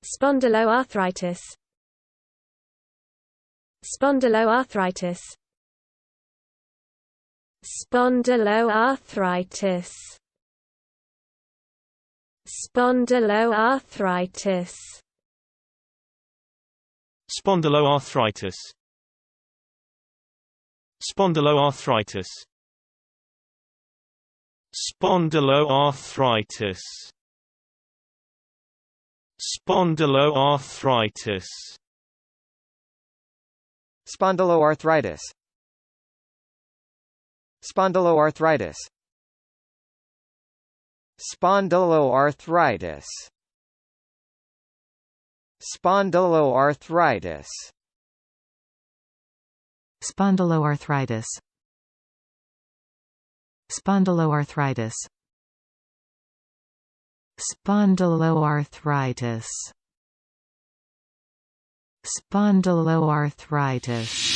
Spondyloarthritis. Spondyloarthritis. Spondyloarthritis. Spondyloarthritis. Spondyloarthritis. Spondyloarthritis. Spondyloarthritis. Spondyloarthritis. Spondyloarthritis. Spondyloarthritis. Spondyloarthritis. Spondyloarthritis. Spondyloarthritis. Spondyloarthritis. Spondyloarthritis. Spondyloarthritis.